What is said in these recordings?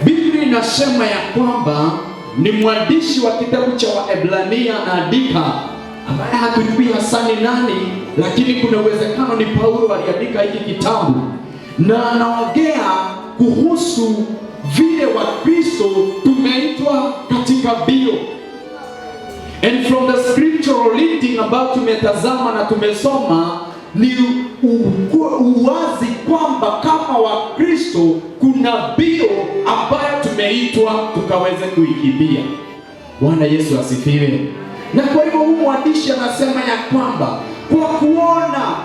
Biblia inasema ya kwamba ni mwandishi wa kitabu cha Waebrania anaandika, ambaye hatujui hasa ni nani, lakini kuna uwezekano ni Paulo aliandika hiki kitabu, na anaongea kuhusu vile Wakristo tumeitwa katika bio. And from the scriptural reading ambayo tumetazama na tumesoma, ni uwazi kwamba kama Wakristo kuna bio ambayo tumeitwa tukaweze kuikimbia. Bwana Yesu asifiwe. Na kwa hivyo huyu mwandishi anasema ya kwamba kwa kuona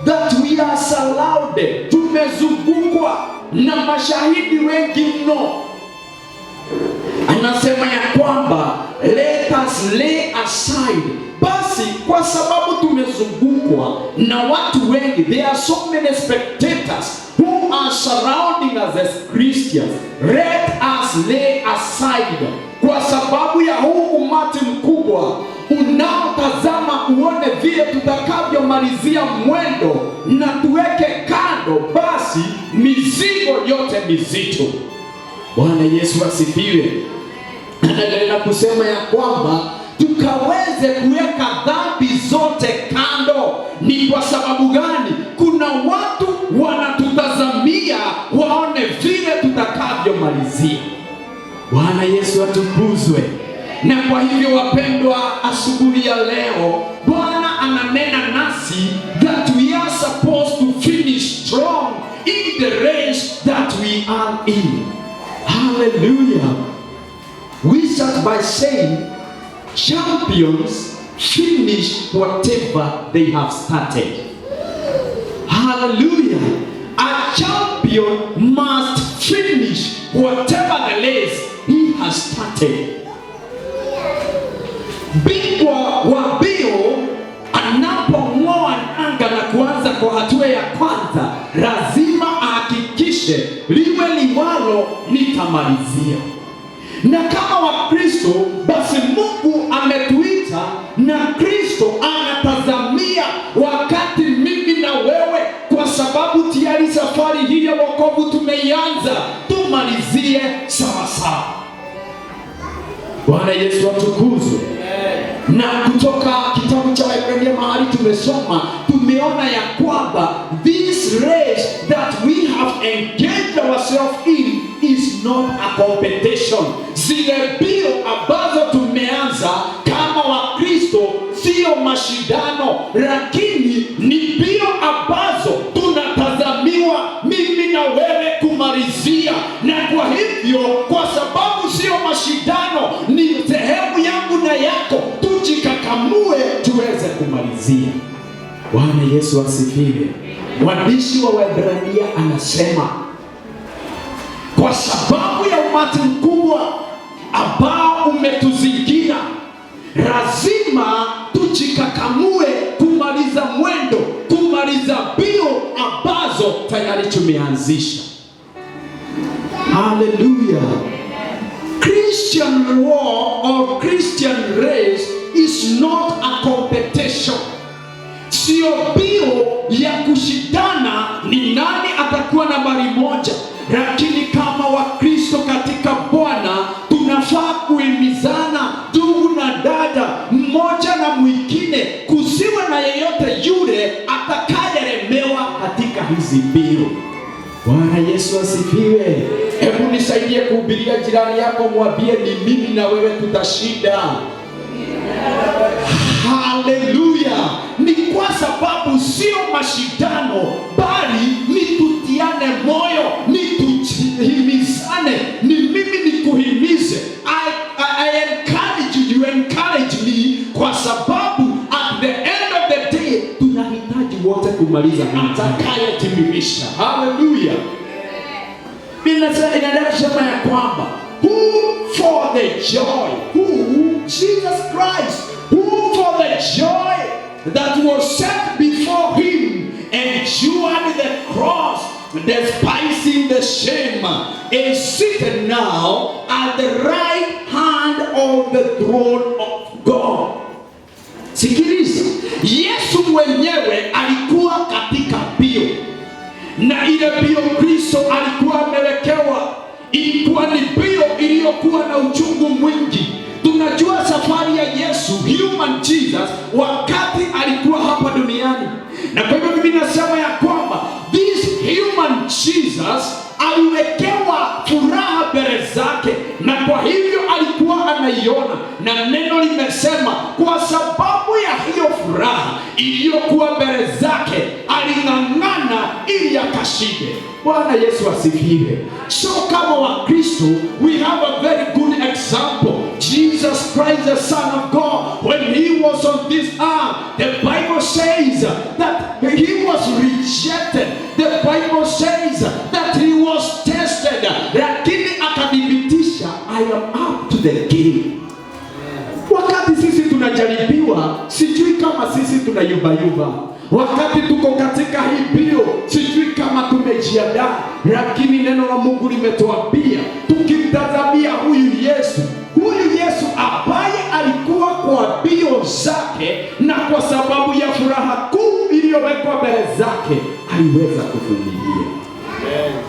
that we are surrounded, tumezungukwa na mashahidi wengi mno, anasema ya kwamba let us lay aside. Basi kwa sababu tumezungukwa na watu wengi, there are so many spectators who are surrounding us as Christians, let us lay aside. Kwa sababu ya huu umati mkubwa unaotazama uone vile tutakavyomalizia mwendo na tuweke kando basi mizigo yote mizito. Bwana Yesu asifiwe. Anaendelea kusema ya kwamba tukaweze kuweka dhambi zote kando. Ni kwa sababu gani? Kuna watu wanatutazamia waone vile tutakavyomalizia. Bwana Yesu atukuzwe. Na kwa hivyo wapendwa, asubuhi ya leo Bwana ananena nasi that we are supposed to finish strong in the race that we are in. Hallelujah. We start by saying champions finish whatever they have started. Hallelujah. A champion must finish whatever the race he has started. Bingwa wa bio anapong'oa anga na kuanza kwa hatua ya kwanza, lazima ahakikishe liwe liwalo nitamalizia. Na kama Wakristo, basi Mungu ametuita na Kristo anatazamia wakati mimi na wewe, kwa sababu tayari safari hii ya wokovu tumeianza, tumalizie sawa sawa. Bwana Yesu atukuzwe. Na kutoka kitabu cha Waebrania mahali tumesoma, tumeona ya kwamba this race that we have engaged ourselves in is not a competition. Zile bio ambazo tumeanza kama Wakristo sio mashindano, lakini ni bio ambazo tunatazamiwa mimi na wewe kumalizia. Na kwa hivyo, kwa sababu sio mashindano, ni sehemu yangu na yako, tujikakamue tuweze kumalizia. Bwana Yesu asifiwe. Mwandishi wa Waebrania anasema kwa sababu ya umati mkubwa ambao umetuzingira, lazima tujikakamue kumaliza mwendo, kumaliza bio ambazo tayari tumeanzisha. Hallelujah. Christian war or Christian race is not a competition. Sio bio ya kushindana ni nani atakuwa nambari moja, lakini kama Wakristo katika Bwana tunafaa kuhimizana, ndugu na dada, mmoja na mwingine, kusiwe na yeyote yule atakayelemewa katika hizi bio. Bwana Yesu asifiwe. Hebu nisaidie kuhubiria jirani yako, mwambie ni mimi na wewe tutashinda. Hallelujah. Ni kwa sababu sio mashindano, bali ni tutiane moyo, ni tuhimizane. Ni mimi nikuhimize. I encourage you, you encourage me, kwa sababu at the end of the day tunahitaji wote kumaliza atakayetimilisha. Hallelujah. Inaendelea kusema ya kwamba who for the joy, who Jesus Christ, who for the joy that was set before him endured the cross, despising the shame, is seated now at the right hand of the throne of God. Sikiliza, Yesu mwenyewe alikuwa katika bio, na ile bio Kristo alikuwa amewekewa ilikuwa ni mbio iliyokuwa na uchungu mwingi. Tunajua safari ya Yesu, human Jesus, wakati alikuwa hapa duniani. Na kwa hivyo Biblia inasema ya kwamba this human Jesus aliwekewa furaha mbele zake, na kwa hivyo alikuwa anaiona, na neno limesema kwa sababu ya hiyo furaha iliyokuwa mbele zake aling'ang'ana ili akashinde. Bwana Yesu asifiwe. So kama Wakristo, we have a very good example. Jesus Christ, the Son of God, when he was on this earth, the Bible says that he was rejected. The Bible says that he was tested, lakini akadhibitisha, I am up to the game. Wakati sisi tunajaribiwa, sijui kama sisi tunayubayuba. Wakati tuko katika hii mbio, sijui kama tumejiandaa, lakini neno la Mungu limetuambia tukimtazamia huyu Yesu ambaye alikuwa kwa mbio zake, na kwa sababu ya furaha kuu iliyowekwa mbele zake aliweza kuvumilia.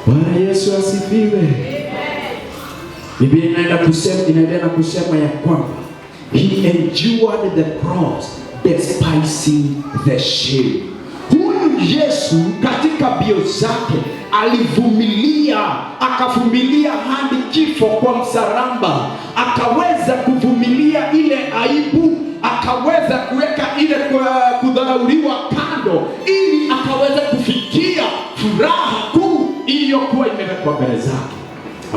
Bwana Yesu asifiwe. Biblia inaendelea kusema ya kwamba he endured the cross despising the shame. Huyu Yesu katika mbio zake alivumilia, akavumilia hadi kifo kwa msalaba, akaweza kuvumilia ile aibu, akaweza kuweka ile kudharauliwa kando, ili akaweza kufikia furaha kuu iliyokuwa imewekwa mbele zake.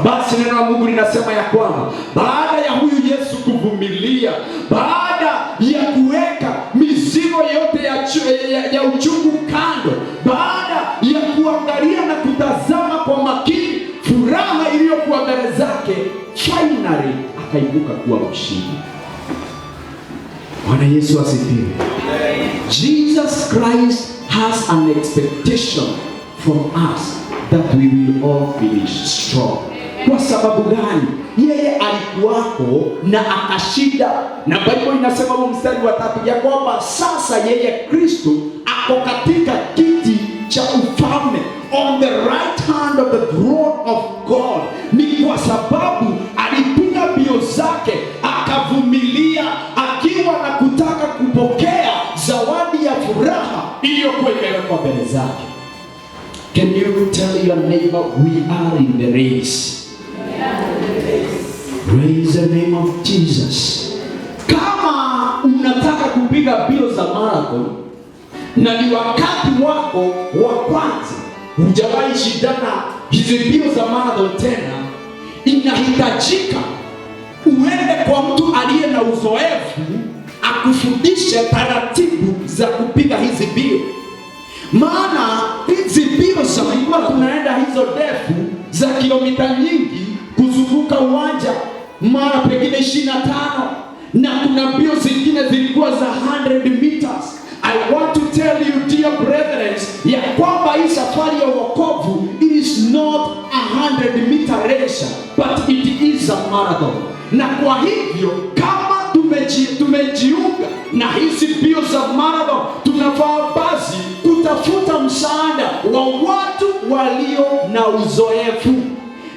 Basi neno la Mungu linasema ya kwamba baada ya huyu Yesu kuvumilia, baada ya kuweka mizigo yote ya uchungu kando, baada ya kuangalia na kutazama kwa makini furaha iliyokuwa mbele zake, finally akaibuka kuwa mshindi. Bwana Yesu asifiwe. Jesus Christ has an expectation from us that we will all finish strong. Kwa sababu gani? Yeye alikuwako na akashinda, na Biblia inasema kwa mstari wa 3 ya kwamba sasa yeye Kristo ako katika kiti cha ufalme, on the right hand of the throne of God. Ni kwa sababu alipiga mbio zake, akavumilia, akiwa na kutaka kupokea zawadi ya furaha iliyokuwa imewekwa mbele zake. Can you tell your neighbor, we are in the race? Praise the name of Jesus. Kama unataka kupiga mbio za marathon na ni wakati wako wa kwanza, hujawahi shindana hizi mbio za marathon tena, inahitajika uende kwa mtu aliye na uzoefu akufundishe taratibu za kupiga hizi mbio. Maana hizi mbio za ilikuwa tunaenda hizo ndefu za kilomita nyingi kuzunguka uwanja, mara pengine 25, na kuna mbio zingine zilikuwa za 100 meters. I want to tell you dear brethren, ya kwamba hii safari ya wokovu is not a 100 meter race, but it is a marathon. Na kwa hivyo kama tumejiunga na hizi mbio za marathon, tunafaa basi kutafuta msaada wa watu walio na uzoefu.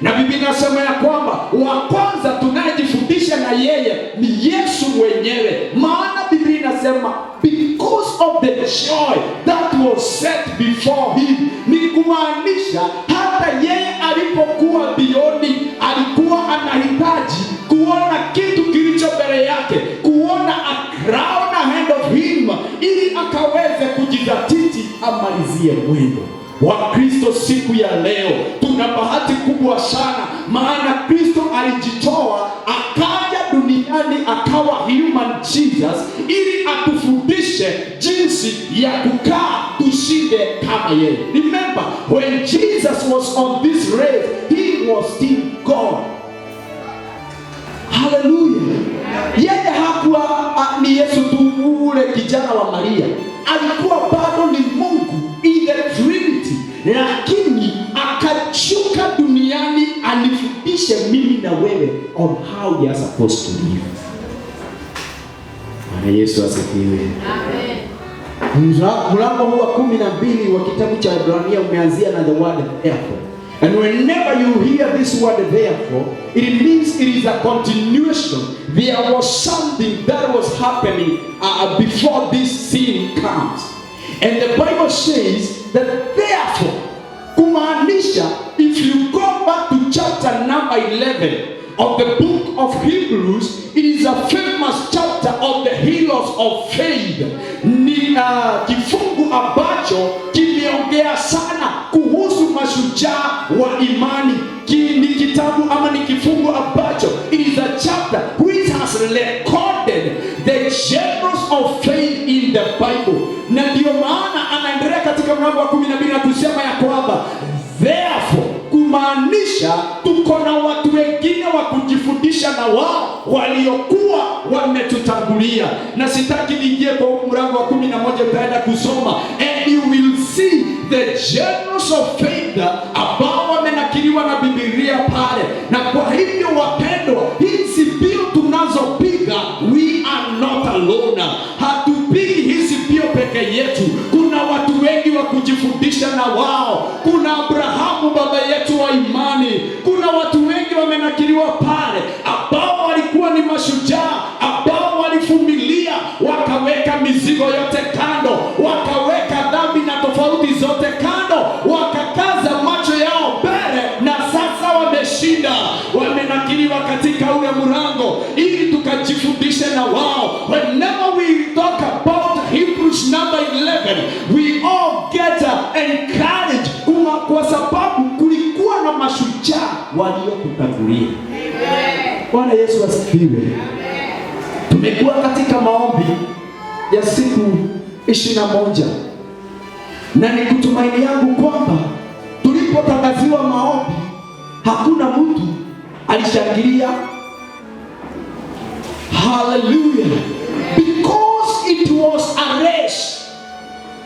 Na Biblia inasema ya kwamba wa kwanza tunayejifundisha na yeye ni Yesu mwenyewe. Maana Biblia inasema because of the joy that was set before him. Ni kumaanisha hata yeye alipokuwa mbioni alikuwa anahitaji kuona kitu kilicho mbele yake, kuona a crown ahead of him, ili akaweze kujidhatiti amalizie mwendo. Wakristo, siku ya leo tuna bahati kubwa sana, maana Kristo alijitoa akaja duniani akawa human Jesus, ili atufundishe jinsi ya kukaa tushinde kama yeye. Remember, when Jesus was on this race, he was still God. Hallelujah. Yeye hakuwa ni Yesu tu ule kijana wa Maria, alikuwa bado ni Mungu in the Trinity, lakini akashuka duniani anifundishe mimi na wewe on how we are supposed to live. Bwana Yesu asifiwe. Amen. Mlango huu wa 12 wa kitabu cha Ibrania umeanzia na the word therefore. And whenever you hear this word therefore, it means it is a continuation. There was something that was happening before this scene comes. And the Bible says that therefore, kumaanisha, if you go back to chapter number 11 of the book of Hebrews, it is a famous chapter of the heroes of faith. Ni kifungu ambacho kimeongea sana kuhusu mashujaa wa imani. Ni kitabu ama ni kifungu ambacho, it is a chapter which has recorded the generals of faith in the Bible. Na ndio maana anaendelea katika mlango wa 12 na kusema ya kwamba therefore, kumaanisha tuko na watu wengine wa kujifundisha na wao waliokuwa wametutangulia. Na sitaki niingie kwa mlango wa 11, utaenda kusoma and you will see the generals of faith ambao wamenakiliwa na Biblia pale. Na kwa hivyo wapendwa, hizi mbio tunazopiga, we are not alone. Hatupigi hizi mbio peke yetu. Kuna watu wengi wa kujifundisha na wao. Kuna Abrahamu baba yetu wa imani. Kuna watu wengi wamenakiliwa pale ambao walikuwa ni mashujaa, ambao walivumilia, wakaweka mizigo yote kando, wakaweka dhambi na tofauti zote kando, wakakaza macho yao mbele, na sasa wameshinda, wamenakiliwa katika ule mlango ili tukajifundishe na wao. Whenever we talk about Hebrews number 11, we all get encouraged kwa sababu kulikuwa na mashujaa waliokutangulia. Bwana Yesu asifiwe. Tumekuwa katika maombi ya siku 21 na ni kutumaini yangu kwamba tulipotangaziwa maombi hakuna mtu alishangilia. Hallelujah. Because it was a race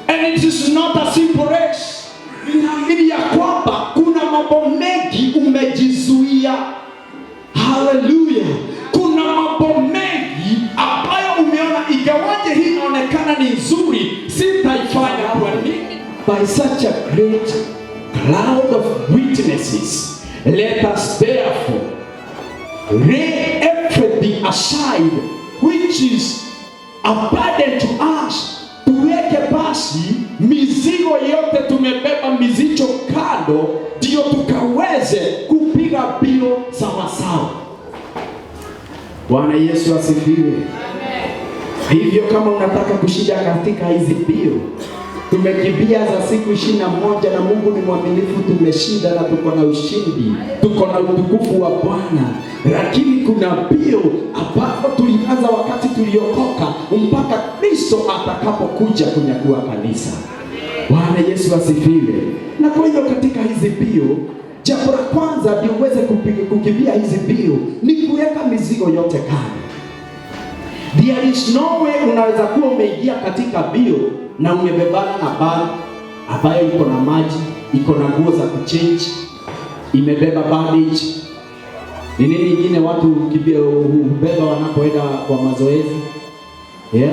and it is not a simple race. Ninaamini ya kwamba kuna mambo mengi umejizuia. Hallelujah. Kuna mambo mengi ambayo umeona ingawaje hii inaonekana ni nzuri, sitaifanya. Kwa nini? By such a great cloud of witnesses, let us therefore lay everything aside which is a burden to us. Tuweke basi mizigo yote tumebeba mizito kando, ndio tukaweze kupiga mbio sawa sawa. Bwana Yesu asifiwe. Amen. Hivyo kama unataka kushinda katika hizi mbio, tumekimbia za siku 21 na Mungu ni mwaminifu, tumeshinda na tuko na ushindi, tuko na utukufu wa Bwana. Lakini kuna mbio ambapo tulianza wakati tuliokoka mpaka Kristo atakapokuja kunyakua kanisa. Bwana Yesu asifiwe. Na kwa hiyo katika hizi mbio, jambo la kwanza ndio uweze kukimbia hizi mbio ni kuweka mizigo yote kando. There is no way unaweza kuwa umeingia katika mbio na umebebana na bag ambayo iko na maji, iko na nguo za kuchange, imebeba bandage. Ni nini nyingine watu hubeba wanapoenda kwa mazoezi?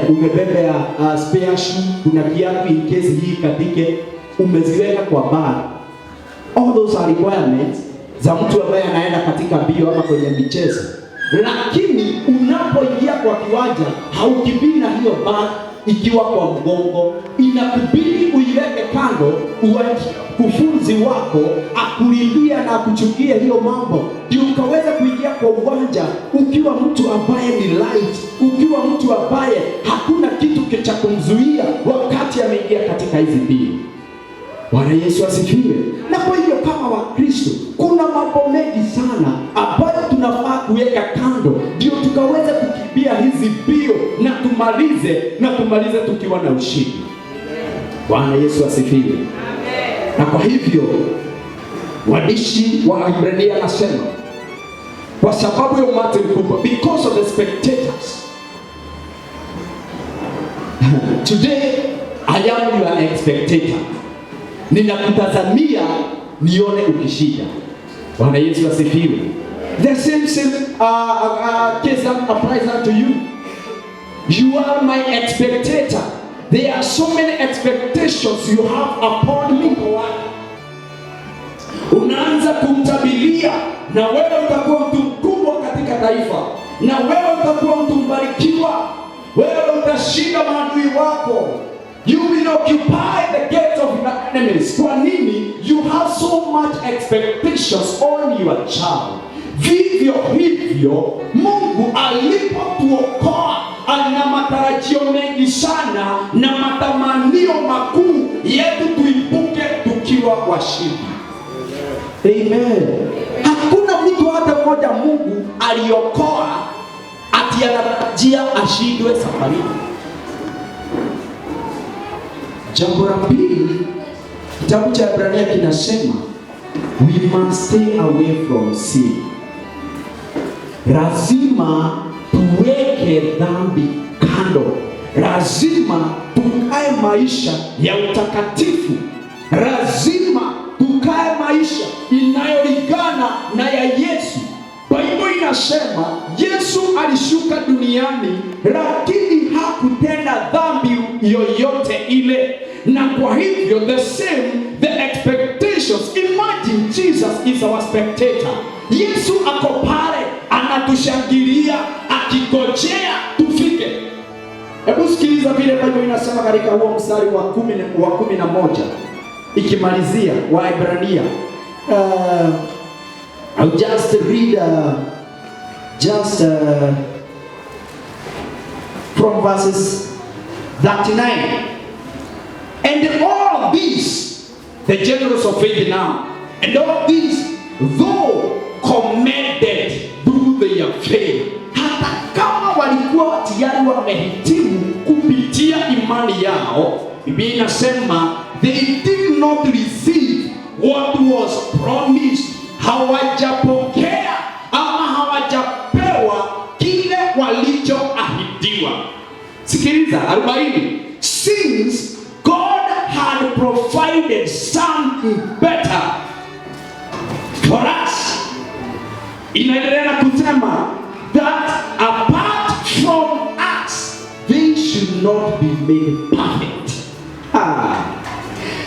Umebeba spare shoe, kuna kiatu in case hii katike, umeziweka kwa bag. All those are requirements za mtu ambaye anaenda katika mbio ama kwenye michezo. Lakini unapoingia kwa kiwanja haukimbii na hiyo bag ikiwa kwa mgongo, inakubidi uiweke kando, kufunzi wako akulindia na kuchukia hiyo mambo, ndio ukaweza kuingia kwa uwanja ukiwa mtu ambaye ni light, ukiwa mtu ambaye hakuna kitu cha kumzuia wakati ameingia katika hizi mbio. Bwana Yesu asifiwe. Na kwa hiyo kama Wakristo kuna mambo mengi sana ambayo tunafaa kuweka kando, ndio tukaweza kukimbia hizi mbio na tumalize tukiwa na ushindi. Bwana Yesu asifiwe. Amen. Na kwa hivyo waandishi wa Ibrania anasema kwa sababu ya umati mkubwa, because of the spectators. Today I am your spectator. Ninakutazamia nione ukishinda. Bwana Yesu asifiwe. The same case applies to you. You are my spectator. There are so many expectations you have upon me. unaanza kumtabiria, na wewe utakuwa mtu mkubwa katika taifa, na wewe utakuwa mtu mbarikiwa, wewe utashinda maadui wako. You will occupy the gates of your enemies. Kwa nini? You have so much expectations on your child. Vivyo hivyo Mungu alipotuokoa ana matarajio mengi sana na matamanio makuu yetu tuibuke tukiwa washindi. Amen. Hakuna mtu hata mmoja Mungu aliokoa ati anatarajia ashindwe safari. Jambo la pili, kitabu cha Ibrania kinasema we must stay away from sin. Lazima tuweke dhambi kando. Lazima tukae maisha ya utakatifu. Lazima tukae maisha inayolingana na ya Yesu. Biblia inasema Yesu alishuka duniani lakini hakutenda dhambi yoyote ile. Na kwa hivyo the expectations, imagine Jesus is our spectator. Yesu ako pale anatushangilia akigojea tufike. Hebu sikiliza vile Biblia inasema katika huo mstari wa 11 ikimalizia wa Ibrania. I'll just read from verses 39. And all these, the generals of faith now, and all these, though commended through their faith, hata kama walikuwa tayari wamehitimu kupitia imani yao, Biblia inasema they did not receive what was promised. Hawajapokea ama hawajapewa kile walichoahidiwa. Sikiliza 40. Since God had provided something better for us, inaendelea kusema that apart from us they should not be made perfect.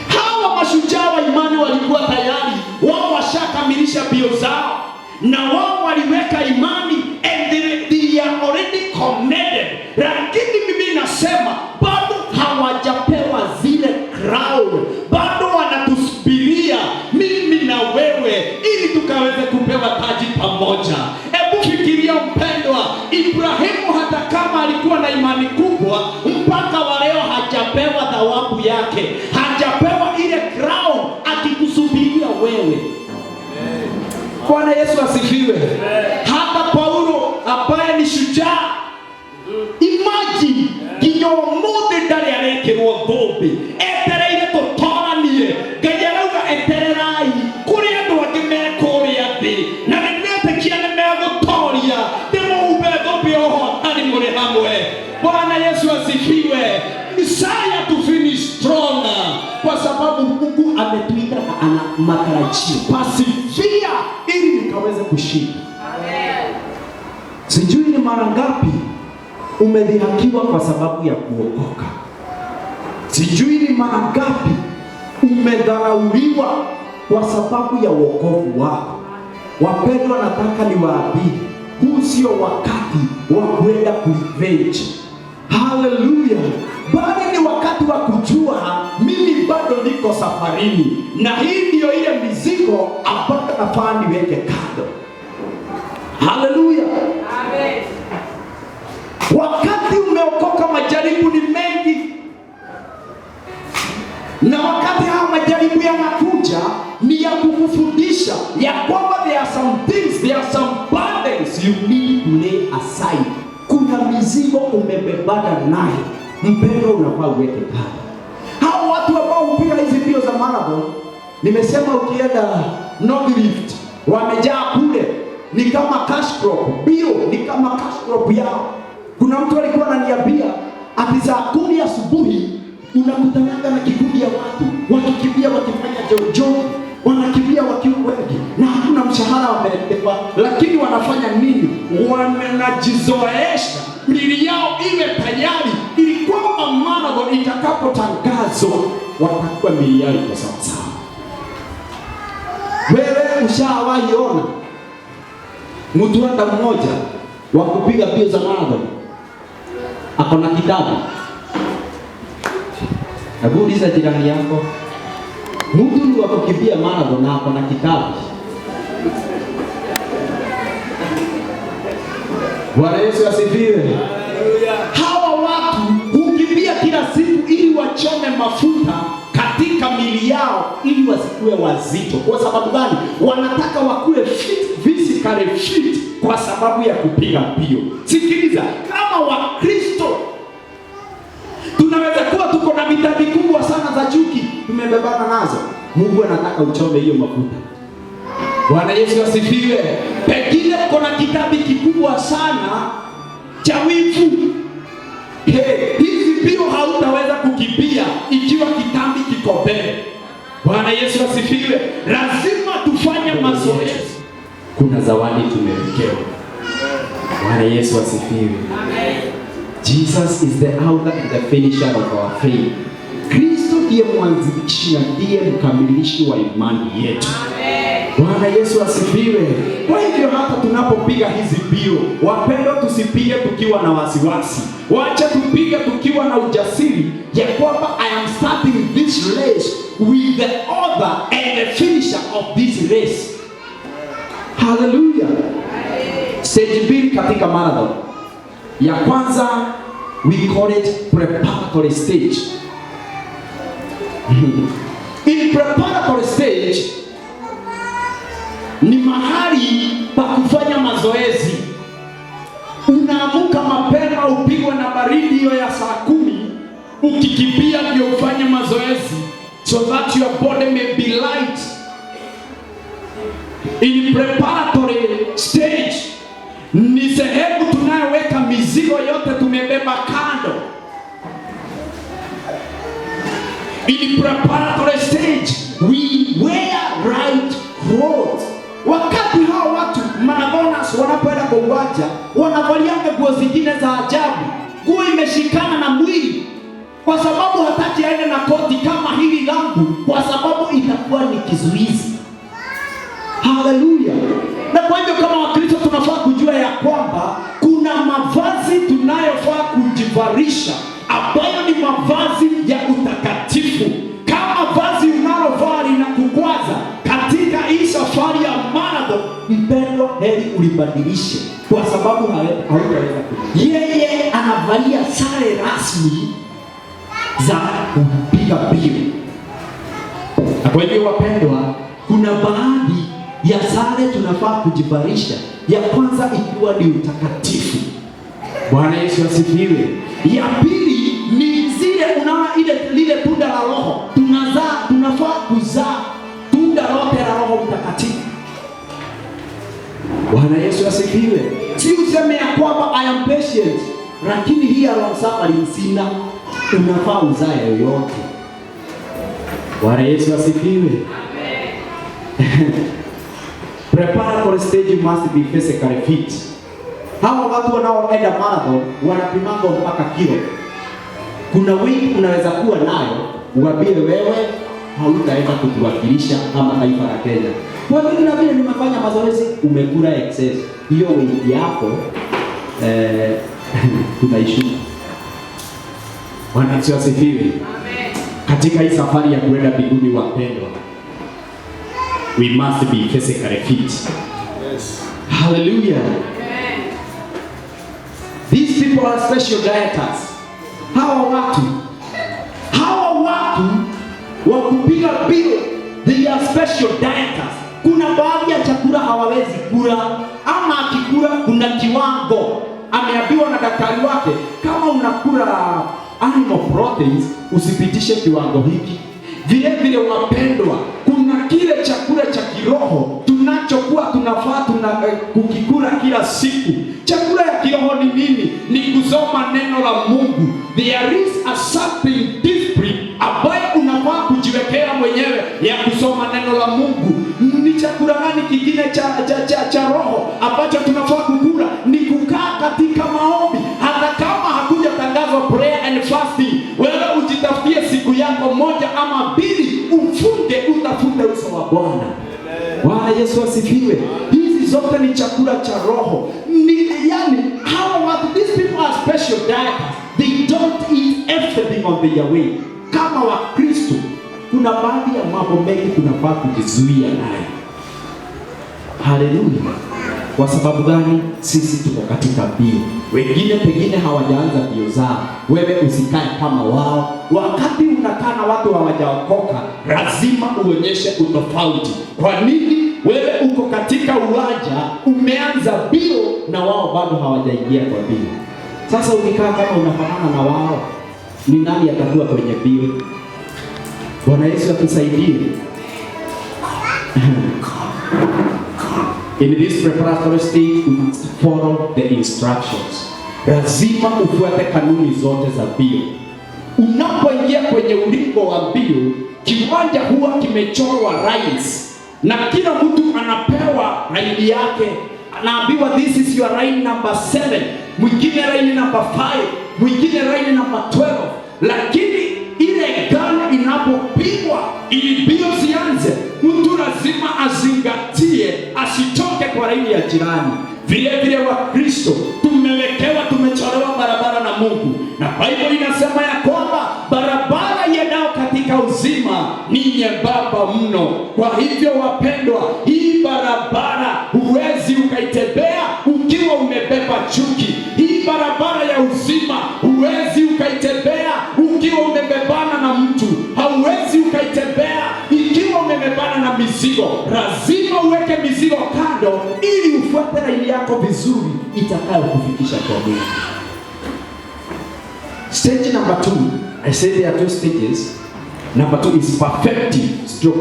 Hawa mashujaa wa imani walikuwa tayari, wao washakamilisha mbio zao, na wao waliweka imani and they are already committed. Lakini Biblia inasema bado hawajapewa zile crown, bado wanatusubiria mimi na wewe ili tukaweze kupewa taji pamoja. Hebu fikiria mpendwa, Ibrahimu hata kama alikuwa na imani kubwa, mpaka wa leo hajapewa thawabu yake, hajapewa ile crown akikusubiria wewe. Bwana Yesu asifiwe. Hata Paulo ambaye ni shujaa, imagine kinyomuthi ndari arekerwo thumbi etereire tutoranie ngajerauga etererai kuri andu angi mekuria thi na nimetekia nimegutoria ndimuhumbe thumbi oho ari muri hamwe. Bwana Yesu asifiwe. Isaya to finish stronger, kwa sababu Mungu ametuita ana matarajio. Persevere ili nikaweze kushinda. Amen. Sijui ni mara ngapi umedhihakiwa kwa sababu ya kuokoka. Sijui ni mara ngapi umedharauliwa kwa sababu ya wokovu wako. Wapendwa, nataka niwaambie, huu sio wakati wa kwenda kurevenge. Hallelujah. Bali ni wakati wa kujua mimi bado niko safarini, na hii ndio ile mizigo ambayo nafaa niweke kando. Hallelujah. Amen. Wakati umeokoka majaribu ni mengi, na wakati haya majaribu yanakuja ni ya kukufundisha ya kwamba there are some things, there are some burdens you need to lay aside. Kuna mizigo umebebana naye, mpendo, unafaa uweke kando. Hao watu ambao hupiga hizi mbio za marathon, nimesema ukienda North Rift wamejaa kule, ni kama cash crop, bio ni kama cash crop yao. Kuna mtu alikuwa ananiambia ati saa 10 asubuhi unakutana na kikundi ya watu wakikimbia wakifanya jojo, wanakimbia wakiwa wengi na hakuna mshahara wamelewa, lakini wanafanya nini? Wanajizoesha mili yao iwe tayari ili kwamba marathon itakapotangazwa watakuwa mili yao kwa sawa. Wewe ushawahi ona mtu hata mmoja wa kupiga mbio za marathon ako na kitabu? Hebu uliza jirani yako, mtu ni wa kukimbia marathon na ako na kitabu? Bwana Yesu asifiwe. Hawa watu hukimbia kila siku ili wachome mafuta katika mili yao ili wasikuwe wazito. Kwa sababu gani? Wanataka wakuwe fit, physically fit kwa sababu ya kupiga mbio. Sikiliza, kama Wakristo tunaweza kuwa tuko na vitabu kubwa sana za chuki tumebebana nazo. Mungu anataka uchome hiyo mafuta. Bwana Yesu asifiwe. Pengine uko na kitabu kikubwa sana cha wivu. Hizi mbio hautaweza kukimbia ikiwa kitambi kiko mbele. Bwana Yesu asifiwe. Lazima tufanye mazoezi. Kuna zawadi tumewekewa. Bwana Yesu asifiwe. Amen. Jesus is the author and the finisher of our faith. Kristo ndiye mwanzilishi na ndiye mkamilishi wa imani yetu. Bwana Yesu asifiwe. Kwa hivyo hata tunapopiga hizi mbio, wapendwa, tusipige tukiwa na wasiwasi. Wacha tupige tukiwa na ujasiri ya kwamba I am starting this race with the author and the finisher of this race. Hallelujah. Stage mbili katika marathon. Ya kwanza we call it preparatory stage. In preparatory stage ni mahali pa kufanya mazoezi. Unaamuka mapema, upigwe na baridi hiyo ya saa 10, ukikimbia ndio ufanye mazoezi so that your body may be light. In preparatory stage ni sehemu tunayoweka mizigo yote tumebeba kando. In preparatory stage we wear right clothes. Wakati hao watu marathoners wanapoenda kwa uwanja wanavalia nguo zingine za ajabu, nguo imeshikana na mwili, kwa sababu hataki aende na koti kama hili langu, kwa sababu itakuwa ni kizuizi. Haleluya. Na kwa hivyo kama Wakristo tunafaa kujua ya kwamba kuna mavazi tunayofaa kujivarisha ambayo ni mavazi ya utakatifu. Kama vazi unalovaa linakukwaza katika hii safari ya marathon, mpendwa, heri ulibadilishe, kwa sababu hautaweza. Yeye anavalia sare rasmi za kupiga mbio. Kwa hivyo wapendwa, kuna baadhi ya sare tunafaa kujivarisha. Ya kwanza ikiwa ni utakatifu. Bwana Yesu asifiwe. Ya pili ni zile, unaona lile tunda la Roho. Tunafaa kuzaa tunda lote la Roho Mtakatifu. Bwana Yesu asifiwe. Si useme ya kwamba I am patient, lakini hii long suffering sina. Unafaa uzae yoyote. Bwana Yesu asifiwe. Amen. Preparatory stage must be physically fit. Hawa watu wanaoenda marathon wanapimanga mpaka kilo. Kuna weight unaweza kuwa nayo, uambie wewe hautaenda kutuwakilisha kama taifa la Kenya. Kwa hiyo na vile nimefanya mazoezi, umekula excess, hiyo weight yako tunaishuka. Bwana Yesu asifiwe. Amen. Katika hii safari ya kuenda mbinguni wapendwa, we must be physically fit. Yes. Hallelujah. Amen. These people are special dieters. Hawa watu wa kupiga mbio, they are special dieters. Kuna baadhi ya chakula hawawezi kula, ama akikula kuna kiwango ameambiwa na daktari wake, kama unakula animal proteins usipitishe kiwango hiki. Vile vile wapendwa, kuna kile chakula cha kiroho tunachokuwa tunafaa kukikula kila siku. Chakula ya kiroho ni nini? Ni kusoma neno la Mungu. There is a certain discipline ambayo unafaa kujiwekea mwenyewe ya kusoma neno la Mungu. Ni chakula gani kingine cha roho ambacho tunafaa kukula? Ni kukaa katika maombi. Hata kama hakuja tangazwa prayer and fasting, wewe ujitafutie siku yako moja ama mbili, ufunge, utafute uso wa Bwana. Yesu asifiwe. Hizi zote ni chakula cha roho. Yani hawa watu, these people are special dieters. They don't eat everything on their way. Kama Wakristo kuna baadhi ya mambo mengi tunafaa kujizuia nayo. Haleluya. Kwa sababu gani? Sisi tuko katika mbio. Wengine pengine hawajaanza mbio zao. Wewe usikae kama wao. Wakati unakaa na watu hawajaokoka, lazima uonyeshe utofauti. Kwa nini? Wewe uko katika uwanja, umeanza mbio na wao bado hawajaingia kwa mbio. Sasa ukikaa kama unafanana na wao, ni nani atakuwa kwenye mbio? Bwana Yesu atusaidie. In this preparatory stage, we must follow the instructions. Lazima ufuate kanuni zote za mbio. Unapoingia kwenye ulingo wa mbio, kiwanja huwa kimechorwa lines, na kila mtu anapewa line yake. Anaambiwa this is your line number 7, mwingine line number 5, mwingine line number 12. Lakini ile gun inapopigwa ili mbio zianze, mtu lazima azingatie asitoke kwa laini ya jirani. Vile vile Wakristo tumewekewa, tumechorewa barabara na Mungu, na Biblia inasema ya kwamba barabara iendayo katika uzima ni nyembamba mno. Kwa hivyo wapendwa, hii barabara huwezi ukaitembea ukiwa umebeba chuki. Hii barabara ya uzima huwezi ukaitembea ukiwa umebebana na mtu. Hauwezi ukaitembea ikiwa umebebana na mizigo. Lazima uweke mizigo kando ili ufuate laini yako vizuri itakayo kufikisha kwa Mungu. Stage number 2, I said there are 2 stages. Number 2 is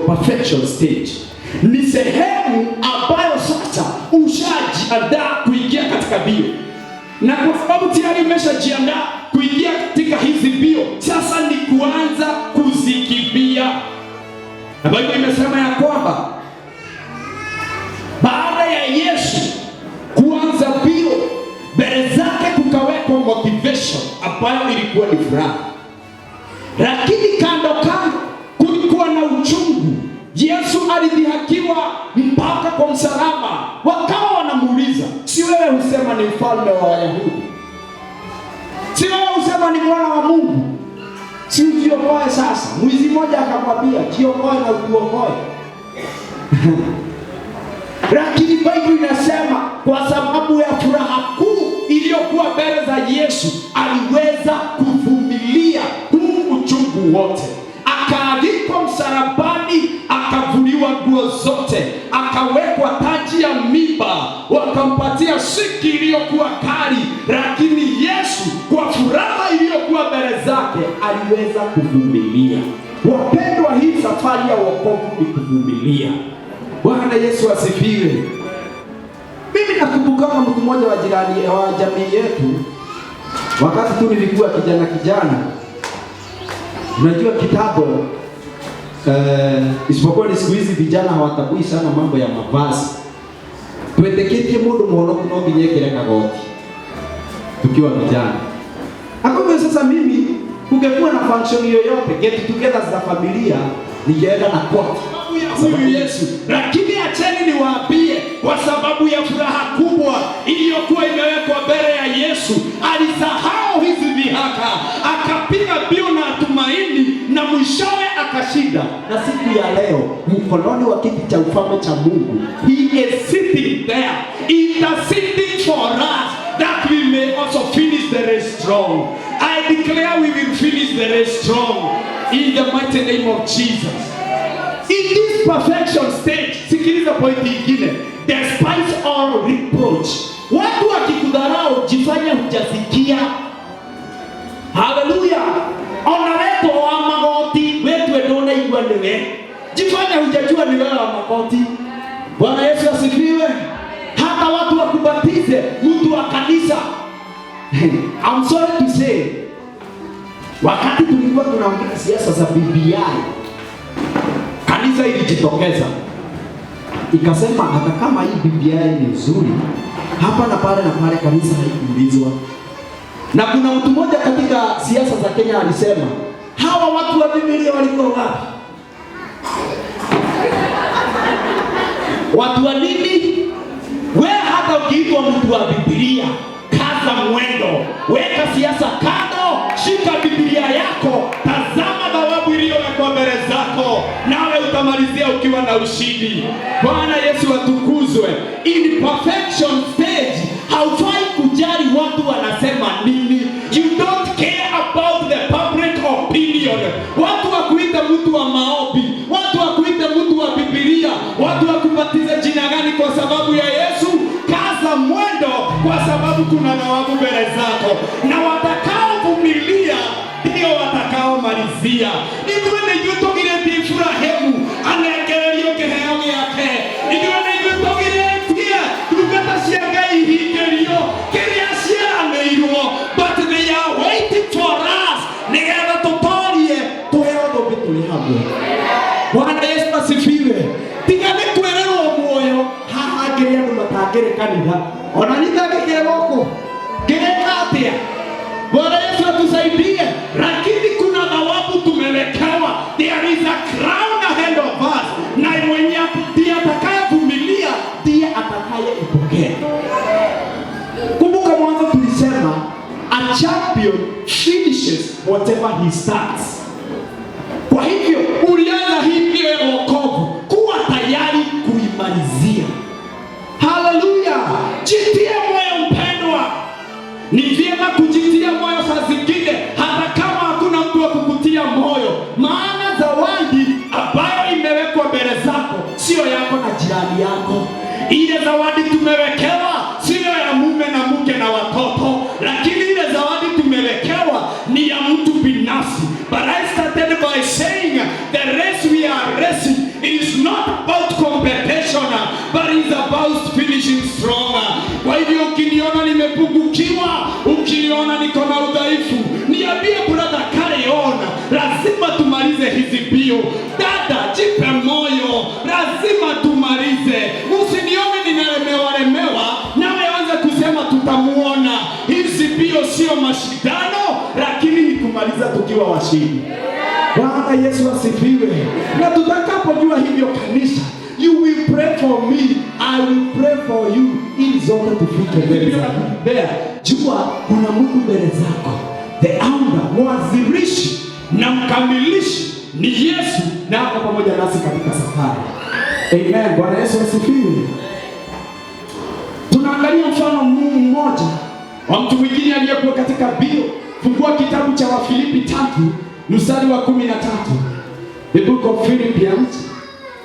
perfection stage. Ni sehemu ambayo sasa ushajiandaa kuingia katika mbio. Na kwa sababu tayari umeshajiandaa kuingia katika hizi mbio, sasa ni kuanza kuzikimbia. Na Biblia imesema ya kwamba baada ya Yesu kuanza mbio, mbele zake kukawekwa motivation ambayo ilikuwa ni furaha. Lakini kando kando kulikuwa na uchungu. Yesu alidhihakiwa mpaka kwa msalaba. Wakawa wanamuuliza, si wewe husema ni mfalme wa Wayahudi? Si wewe husema ni mwana wa Mungu? Si ujiokoe sasa? Mwizi mmoja akamwambia, jiokoe na utuokoe. Lakini Biblia inasema kwa sababu ya furaha kuu iliyokuwa mbele za Yesu, aliweza kuvumilia huu uchungu wote. Akaangikwa msalabani, akavuliwa nguo zote, akawekwa taji ya miiba, wakampatia siki iliyokuwa kali. Lakini Yesu kwa furaha iliyokuwa mbele zake aliweza kuvumilia. Wapendwa, hii safari ya wokovu ni kuvumilia. Bwana Yesu asifiwe. Mimi nakumbuka mtu mmoja wa jirani wa jamii yetu, wakati tu nilikuwa kijana. Unajua kitambo, isipokuwa ni siku hizi vijana hawatabui sana mambo ya mavazi. Tueteketie mundu muhonoku no nginya ekire kagoti tukiwa vijana. Akamwambia sasa, mimi kungekuwa na function yoyote, get together za familia, ningeenda na koti huyu Yesu. Lakini acheni niwaambie, kwa sababu ya furaha kubwa iliyokuwa imewekwa mbele ya Yesu, alisahau hizi dhihaka, akapiga mbio na tumaini, na mwishowe akashinda. Na siku ya leo mkononi wa kiti cha ufalme cha Mungu, he is sitting there interceding for us, that we may also finish the race strong. I declare we will finish the race strong in the mighty name of Jesus. In this perfection stage, sikiliza pointi ingine, despite all reproach. Watu wakikudharau, jifanye hujasikia. Haleluya. Ona wetu wa magoti, wetu endona igwa niwe, jifanye hujajua ni wewe wa magoti. Bwana Yesu asifiwe. Hata watu wakubatize, mtu wa kanisa. I'm sorry to say, wakati tulikuwa tunaongea siasa za BBI, kanisa ilijitokeza ikasema hata kama hii BBI ni nzuri, hapa na pale kanisa haikuulizwa. Na kuna mtu mmoja katika siasa za Kenya alisema, hawa watu wa Biblia walikuwa wapi? Watu wa nini? Wewe hata ukiitwa mtu wa Biblia, kaza mwendo, weka siasa kando, shika Biblia yako, tazama thawabu iliyowekwa mbele zako, nawe utamalizia ukiwa na ushindi. Bwana Yesu atukuzwe. In perfection stage, haufai kujali watu wanasema nini. You don't care about the public opinion. Watu wakuita mtu wa maombi, watu wakuita mtu wa Biblia, watu wakubatize jina gani kwa sababu ya Yesu, kaza mwendo kwa sababu kuna thawabu mbele zako, na watakaovumilia ndio watakaomalizia. Ndio nijutogire Ibrahimu anekererio kiheo giake, ndio nijutogire tugata cia Ngai hingerio kiria ciaranĩirwo, but they are waiting for us nigetha tutorie tuheo thũmbĩ tũrĩ hamwe. Bwana Yesu asifiwe. Tiga nĩ twererwo muoyo haha ngĩrĩ andũ matangĩrĩ kanitha, ona nitangĩkĩre gũkũ ngĩreka atĩa. Bwana Yesu atusaidie. Lakini kuna thawabu tumewekewa. There is a crown ahead of us, na mwenye ndiye atakayevumilia ndiye atakayeipokea. Kumbuka mwanzo tulisema a champion finishes whatever he starts. Kwa hivyo ulianza hivyo ya wokovu, kuwa tayari kuimalizia. Haleluya. Jitie moyo mpendwa. Ni vyema kujitia moyo saa zingine hata kama hakuna mtu wa kukutia moyo, maana zawadi ambayo imewekwa mbele zako sio yako na jirani yako. Ile zawadi tumewekewa sio ya mume na mke na watoto, lakini ile zawadi tumewekewa ni ya mtu binafsi. But I started by saying the race we are racing is not about competition, but is about finishing stronger. Kwa hivyo ukiniona nimepungukiwa, ukiniona niko na udhaifu, niambie brother, carry on. Lazima tumalize hizi mbio. Dada, jipe moyo, lazima tumalize. Usinione ninalemewa, nawe anza kusema tutamuona. Hizi mbio sio mashindano, lakini ni kumaliza tukiwa washindi. Bwana Yesu asifiwe. Na tutakapojua hivyo kanisa, you will pray for me, I will pray for you, ili zote tufike mbele za Mungu. Jua kuna Mungu mbele zako. The author, mwanzilishi na mkamilishi ni Yesu, na hapo pamoja nasi katika safari. Amen. Bwana Yesu asifiwe. Tunaangalia mfano mmoja wa mtu mwingine aliyekuwa katika mbio. Fungua kitabu cha Wafilipi 3 mstari wa 13. The book of Philippians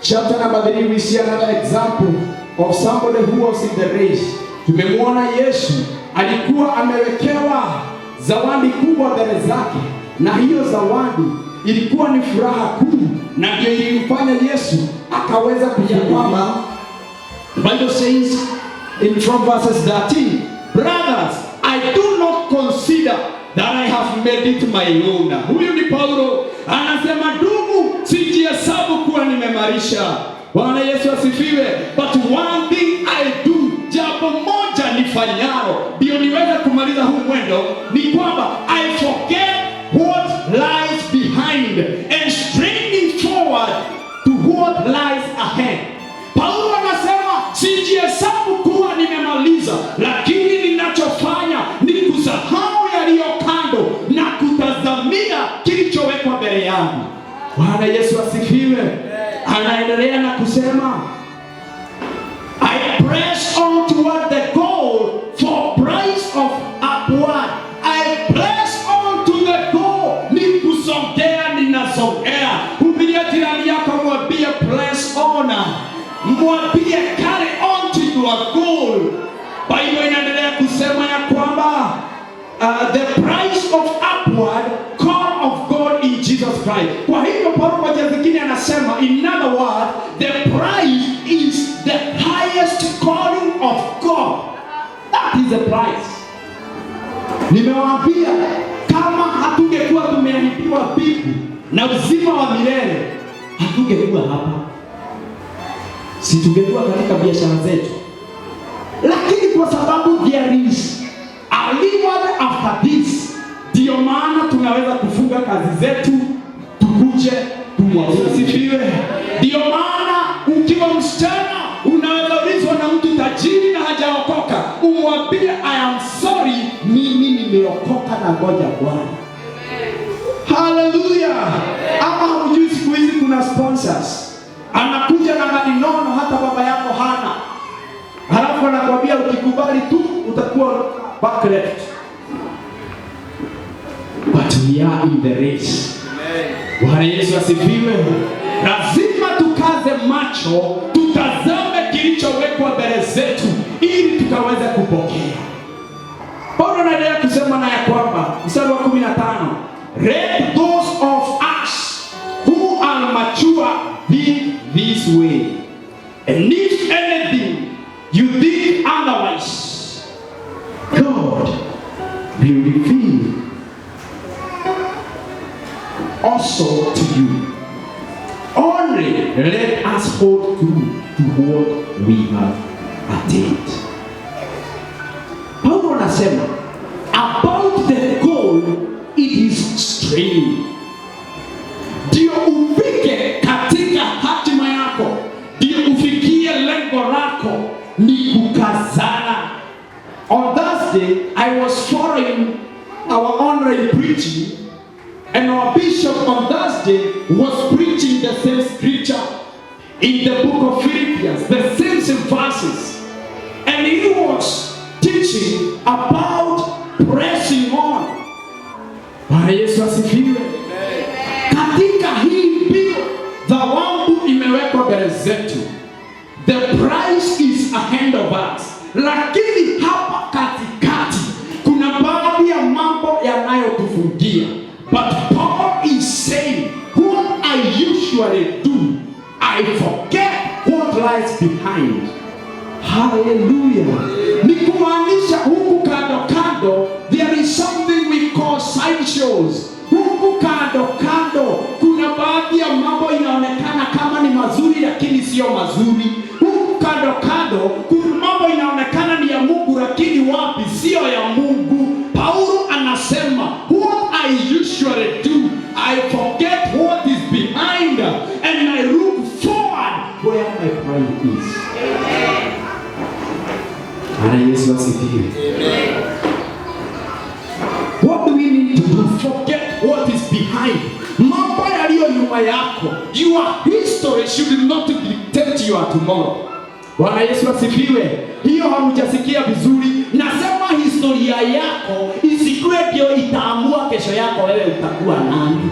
chapter number 3, we see another example of somebody who was in the race. Tumemwona Yesu alikuwa amewekewa zawadi kubwa mbele zake, na hiyo zawadi ilikuwa ni furaha kuu, na ndio ilimfanya Yesu akaweza kuyakwama. The Bible says in from verses 13, brothers, I do not consider that I have made it my own. Huyu ni Paulo anasema, ndugu, sijihesabu kuwa nimemarisha. Bwana Yesu asifiwe. But one thing I do, jambo moja nifanyalo ndio niweze kumaliza huu mwendo, ni kwamba I forget what lies behind and straining forward to what lies ahead. Paulo anasema sijihesabu kuwa nimemaliza, lakini ninachofanya ni kusahau yaliyo kando na kutazamia kilichowekwa mbele yangu. Bwana Yesu asifiwe. Anaendelea na kusema, I press on toward the goal for prize of upward. I press on to the goal. Ni kusogea, ninasogea. Hubiria jirani yako, mwambie press on. Mwambie carry on to your goal. Bible inaendelea kusema ya kwamba the price of upward call of God in Jesus Christ. Kwa hivyo Paulo kwa njia zingine anasema, in other words, the price is the highest calling of God. That is the price. Nimewaambia kama hatungekuwa tumeahidiwa mbingu na uzima wa milele, hatungekuwa hapa. Si tungekuwa katika biashara zetu. Lakini kwa sababu there is a reward after this, ndio maana tunaweza kufunga kazi zetu tukuje tumwabudu. Sifiwe. Ndio maana ukiwa msichana una sana ngoja Bwana. Hallelujah. Ama hujui siku hizi kuna sponsors. Anakuja na gari nono hata baba yako hana. Halafu anakuambia ukikubali tu utakuwa back left. But we are in the race. Bwana Yesu asifiwe. Lazima tukaze macho, tutazame kilichowekwa mbele zetu ili tukaweze kupokea. Paulo anaendelea kusema na ya kwamba mstari wa 15, let those of us who are mature think this way, and if anything you think otherwise, God will reveal also to you. Only let us hold true to what we have attained. Paulo anasema about the goal, it is straining. Ndio ufike katika hatima yako, ndio ufikie lengo lako, ni kukazana. On Thursday, I was following our online preaching, and our bishop on Thursday was preaching the same scripture in the book of Philippians, the same verses. And he was teaching about pressing on. Bwana Yesu asifiwe. Katika hii mbio thawabu imewekwa mbele zetu. The prize is ahead of us. Lakini hapa katikati kuna baadhi ya mambo yanayotufungia. But Paul is saying, what I usually do, I forget what lies behind. Hallelujah. Ni kumaanisha huku kando kando, there is something we call side shows. Huku kando kando, kuna baadhi ya mambo inaonekana kama ni mazuri lakini sio mazuri. Huku kando kando, kuna mambo inaonekana ni ya Mungu lakini wapi sio ya Mungu. Paulo anasema, what I usually do, I forget what is behind and I look forward where my pride is. Bwana Yesu asifiwe. What do we need to do? Forget what is behind. Mambo yaliyo nyuma yako. Your history should not dictate your tomorrow. Bwana Yesu asifiwe. Hiyo hamjasikia vizuri. Nasema historia yako isikuwe ndio itaamua kesho yako wewe utakuwa nani.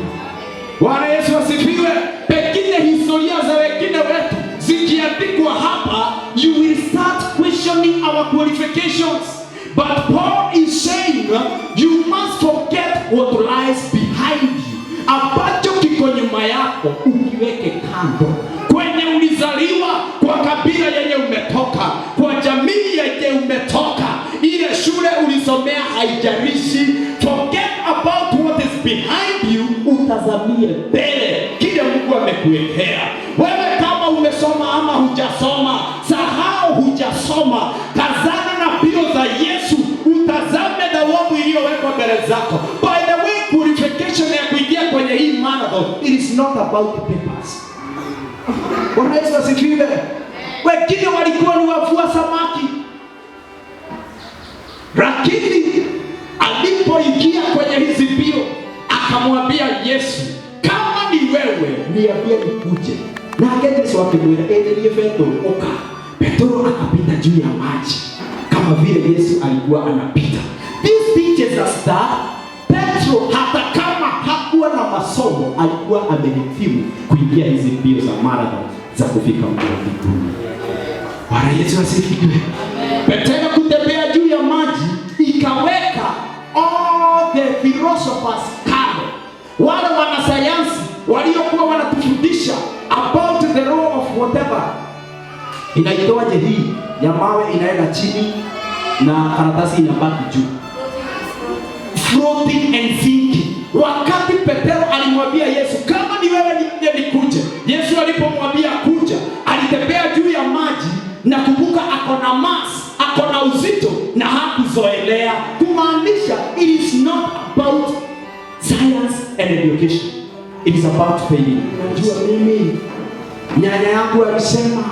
Bwana Yesu asifiwe. Pekine historia za wengine wetu zikiandikwa hapa, you will start questioning our qualifications. But Paul is saying you must forget what lies behind you. Ambacho kiko nyuma yako ukiweke kando. Kwenye ulizaliwa, kwa kabila yenye umetoka, kwa jamii yenye umetoka, ile shule ulisomea haijalishi. Forget about what is behind you, utazamie mbele kile Mungu amekuwekea. Wewe kama umesoma ama hujasoma, sahau hujasoma, kazana na mbio za Yesu, utazame thawabu iliyowekwa mbele zako. By the way, purification ya kuingia kwenye hii marathon, it is not about the papers. Bwana Yesu asifiwe. Wengine walikuwa ni wavua samaki, lakini alipoingia kwenye hizi mbio akamwambia Yesu, kama ni wewe niambie nikuje. Na Yesu akamwambia endelee Petro, oka. Petro akapita juu ya maji kama vile Yesu alikuwa anapita. This teaches us that Petro hata kama hakuwa na masomo alikuwa amehitimu kuingia hizi mbio za marathon za kufika mbinguni. Bwana Yesu asifiwe. Petro kutembea juu ya maji ikaweka all the philosophers kando. Wale wanasayansi waliokuwa wanatufundisha about the law of whatever. Inaitoaje hii ya mawe inaenda chini na karatasi inabaki juu. Floating and sinking. Wakati Petro alimwambia Yesu, kama ni wewe nikuje. Yesu alipomwambia kuja, alitembea juu ya maji na kumbuka ako na mass, ako na uzito na hakuzoelea. Kumaanisha it is not about science and education. It is about faith. Unajua mimi nyanya yangu alisema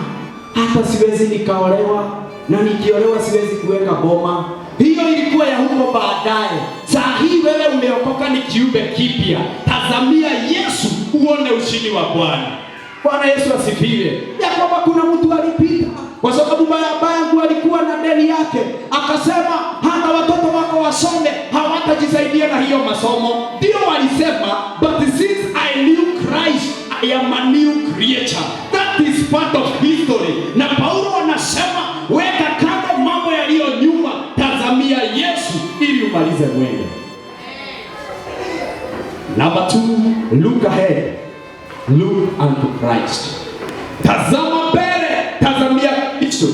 hata siwezi nikaolewa na nikiolewa siwezi kuweka boma. Hiyo ilikuwa ya huko baadaye. Sasa hii wewe umeokoka, ni kiumbe kipya. Tazamia Yesu uone ushindi wa Bwana. Bwana Yesu asifiwe. Ya kwamba kuna mtu alipita kwa sababu baba alikuwa na deni yake, akasema hata watoto wako wasome hawatajisaidia na hiyo masomo. Ndio walisema, but since I knew Christ, I am a new creature. That is part of history. Na Paulo anasema weka kando mambo yaliyo nyuma, tazamia Yesu ili umalize mwendo. Number 2, look ahead. Look unto Christ. Tazama mbele, tazamia Kristo.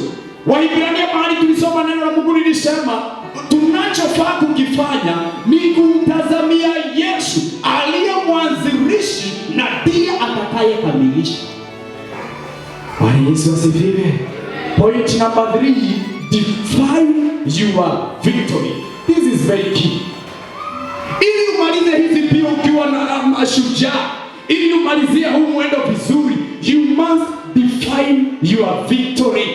Waebrania mahali tulisoma neno la Mungu lilisema tunachofaa kukifanya ni kumtazamia Yesu aliye mwanzilishi na ndiye atakayekamilisha. Bwana Yesu asifiwe. Point number 3, define your victory. This is very key. Ili umalize hizi pia ukiwa na mashujaa, ili umalizie huu mwendo vizuri, you must define your victory.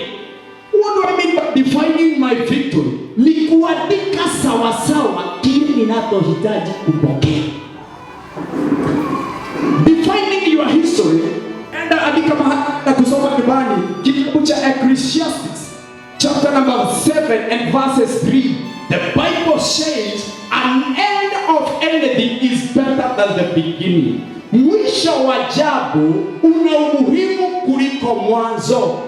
What do I mean by defining my victory? Ni kuandika sawa sawa kile ninachohitaji kupokea. Defining your history, enda andika mahali kusoma kibani kitabu cha Ecclesiastes chapter number 7 and verses 3. The Bible says an end of anything is better than the beginning. Mwisho wa jambo una umuhimu kuliko mwanzo.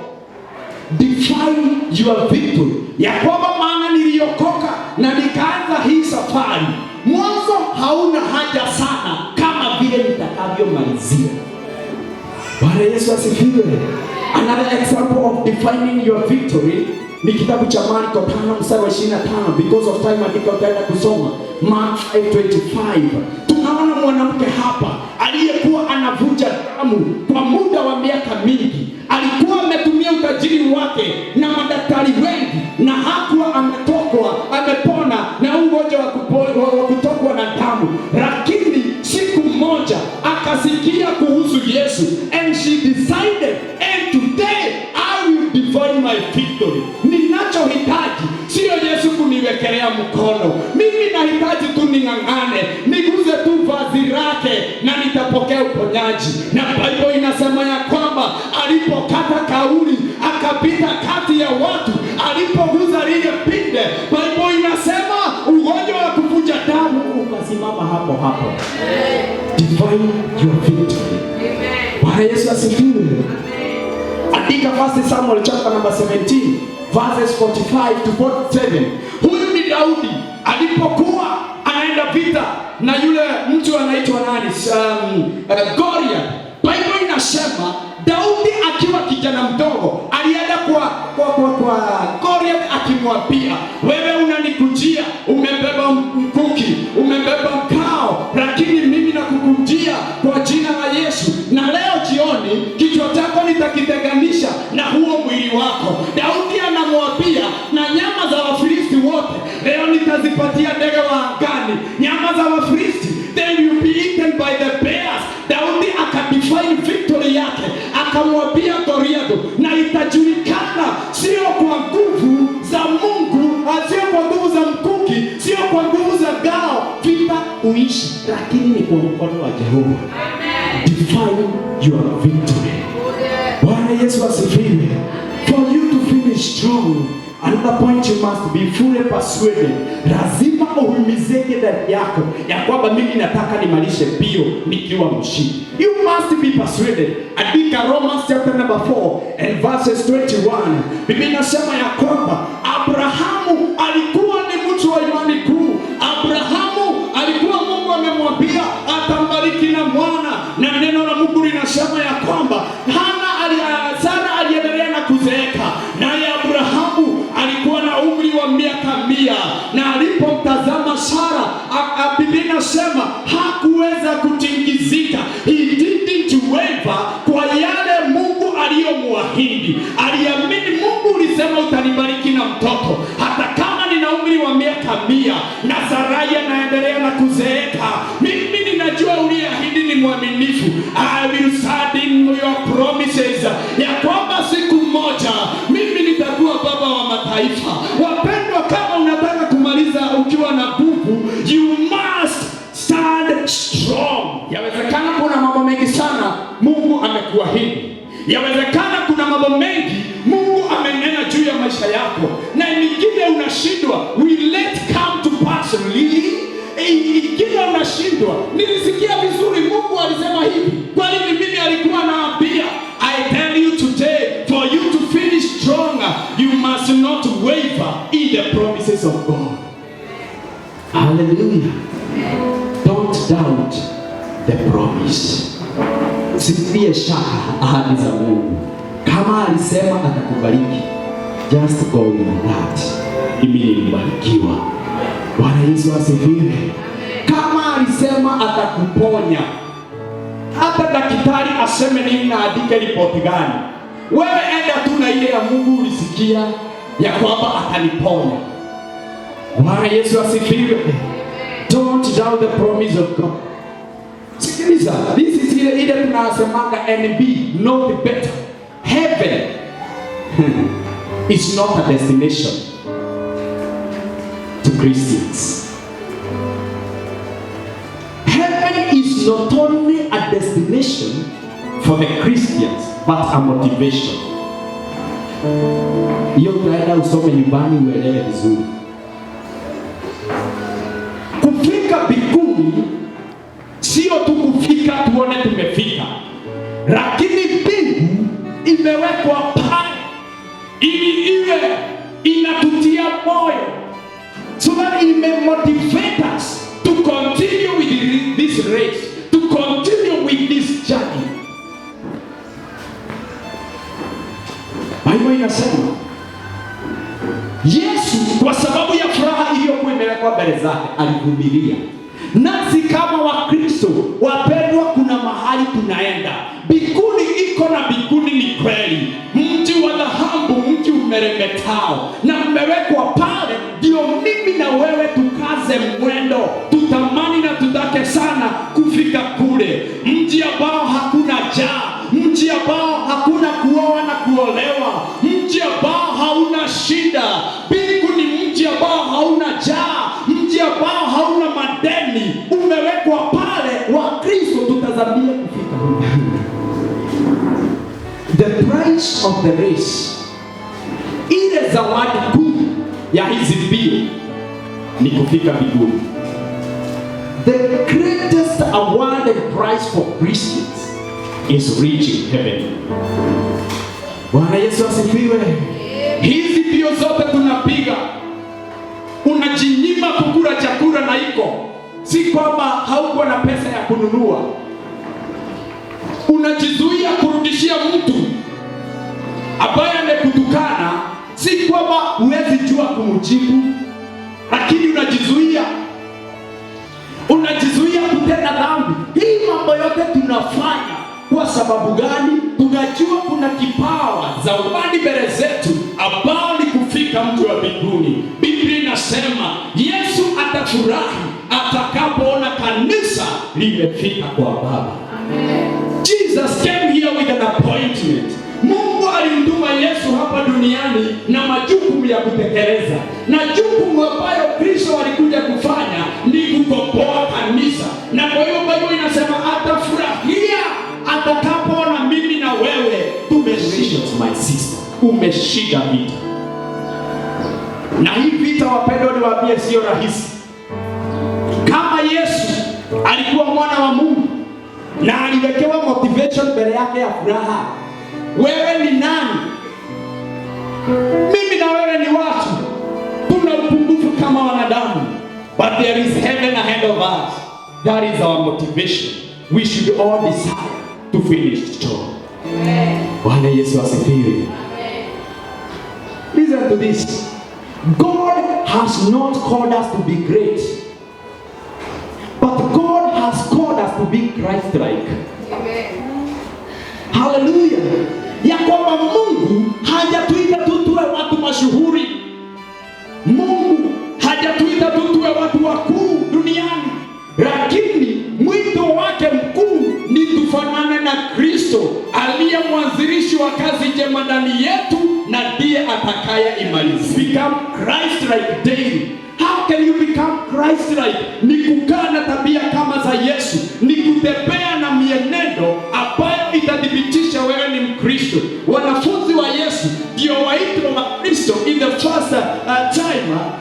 Define your victory. Ya kwamba maana niliokoka na nikaanza hii safari, mwanzo hauna haja sana kama vile nitakavyomalizia. Bwana Yesu asifiwe. Another example of defining your victory ni kitabu cha Marko 5:25. Because of time andika utaenda kusoma Mark 5:25. Tunaona mwanamke hapa aliyekuwa anavuja damu kwa muda wa miaka mingi. Alikuwa ametumia utajiri wake na madaktari wengi, na hakuwa amepona na ugonjwa wa kutokwa na damu. Lakini siku moja akasikia kuhusu Yesu, and she decided, and today I will define my victory. Ninachohitaji sio Yesu kuniwekelea mkono, mimi nahitaji tu ning'ang'ane, niguze tu vazi lake na nitapokea uponyaji. Na Bible inasema ya kwamba alipokata kauli akapita kati ya watu, alipoguza lile pinde, Bible inasema ugonjwa wa kuvuja damu ukasimama hapo hapo. Define your victory. Bwana Yesu asifiwe. Andika 1 Samuel chapter number 17 verses 45 to 47. Huyu ni Daudi alipokuwa anaenda vita na yule mtu anaitwa nani, Goliath. Bible inasema Daudi akiwa kijana mdogo alienda kwa Goliath akimwambia, wewe unanikujia umebeba mkuki, umebeba mkao, lakini mimi nakukujia kwa jina la Yesu, na leo jioni kichwa chako nitakitenganisha na huo mwili wako. Daudi anamwambia, na nyama za Wafilisti wote leo nitazipatia ndege wa angani. Nyama za Wafilisti, they will be eaten by the bears. Daudi akadefine victory yake, akamwambia Goliath, na itajulikana sio kwa nguvu za Mungu, sio kwa nguvu za mkuki, sio kwa nguvu za ngao vita uishi, lakini ni kwa mkono wa Jehova. Amen. Define your victory. Bwana Yesu asifiwe. For you to finish strong, another point, you must be fully persuaded. Lazima uhimizeke ndani yako ya kwamba mimi nataka nimalishe bio nikiwa mshindi. You must be persuaded. Andika Romans chapter number 4 and verses 21. Biblia inasema ya kwamba Abrahamu alikuwa ni mtu wa imani kuu. Abrahamu alikuwa Mungu amemwambia atambariki na mwana, na neno la Mungu linasema ya kwamba Sara aliendelea na kuzeeka, naye Abrahamu alikuwa na umri wa miaka 100, na alipomtazama Sara, Biblia inasema hakuweza kutingizika. He didn't waver kwa yale Mungu aliyomwahidi. Aliamini Mungu ulisema utanibariki na mtoto hata kama nina umri wa miaka 100 na Sarai anaendelea na kuzeeka. Mimi ninajua uliahidi ni mwaminifu. I will stand in your promises, ya kwamba siku moja mimi nitakuwa baba wa mataifa. Wapendwa, kama unataka kumaliza ukiwa na nguvu, you Yawezekana kuna mambo mengi Mungu amenena juu ya maisha yako, na mingine unashindwa. Will it come to pass really? Ingine unashindwa. Nilisikia vizuri Mungu alisema hivi. Kwa nini mimi alikuwa anaambia, I tell you today, for you to finish stronger, you must not waver in the promises of God. Hallelujah. Don't doubt the promise. Usitie shaka ahadi za Mungu. Kama alisema atakubariki, just go with that. Mimi nilibarikiwa. Bwana Yesu asifiwe. Kama alisema atakuponya, hata daktari aseme nini na andike ripoti gani, wewe enda tu na ile ya Mungu ulisikia ya kwamba ataniponya. Bwana Yesu asifiwe. Don't doubt the promise of God. Sikiliza, this is ile tunasemanga NB, not better. Heaven is not a destination to Christians. Heaven is not only a destination for the Christians, but a motivation. Hiyo utaenda usome nyumbani uelewe vizuri. Kufika mbinguni sio tu kufika tuone tumefika, lakini mbingu imewekwa pale ili iwe inatutia moyo, so that it may motivate us to continue with this race, to continue with this journey. Bible inasema Yesu kwa sababu ya furaha iliyokuwa imewekwa mbele zake alivumilia. Nasi kama Wakristo wapendwa, kuna mahali tunaenda. Mbinguni iko, na mbinguni ni kweli, mji wa dhahabu, mji umeremetao, na mmewekwa pale ndio mimi na wewe tukaze mwendo, tutamani na tutake sana kufika kule, mji ambao hakuna njaa, mji ambao hakuna kuoa na kuolewa, mji ambao hauna shida. Mbingu ni mji ambao hauna njaa, mji ambao hauna madeni, umewekwa pale. Wakristo tutazamia kufika huko. The price of the race, ile zawadi kuu ya hizi mbio ni kufika mbinguni. The greatest award and prize for Christians is reaching heaven. Bwana Yesu asifiwe. Hizi mbio zote tunapiga, unajinyima kukula chakula na iko, si kwamba hauko na pesa ya kununua. Unajizuia kurudishia mtu ambaye amekutukana, si kwamba huwezi jua kumjibu, lakini unajizuia kutenda dhambi. Hii mambo yote tunafanya kwa sababu gani? Tunajua kuna kipawa zawadi mbele zetu ambao ni kufika mji wa mbinguni. Biblia inasema Yesu atafurahi atakapoona kanisa limefika kwa Baba. Jesus came here with an appointment. Mungu alimtuma Yesu hapa duniani na majukumu ya kutekeleza, na jukumu ambayo Kristo alikuja kufanya ni kukomboa kanisa. Na kwa hiyo Biblia inasema atafurahia atakapoona mimi na wewe tumeshinda. My sister, umeshinda vita. Na hii vita wapendwa, niwaambie sio rahisi. Kama Yesu alikuwa mwana wa Mungu na aliwekewa motivation mbele yake ya furaha, wewe ni nani? Mimi na wewe ni watu, tuna upungufu kama wanadamu, but there is heaven ahead of us. That is our motivation. We should all decide to finish strong. Bwana Yesu asifiwe. Listen to this. God has not called us to be great, but God has called us to be Christ-like. Hallelujah. Ya kwamba Mungu hajatuita tu tuwe watu mashuhuri. Mungu hajatuita tu tuwe watu wakuu duniani, lakini mwito wake mkuu ni tufanane na Kristo aliye mwanzilishi wa kazi njema ndani yetu na ndiye atakayeimaliza. Become Christ-like daily. How can you become Christ-like? Ni kukaa na tabia kama za Yesu, ni kutembea na mienendo ambayo itathibitisha wewe ni Mkristo.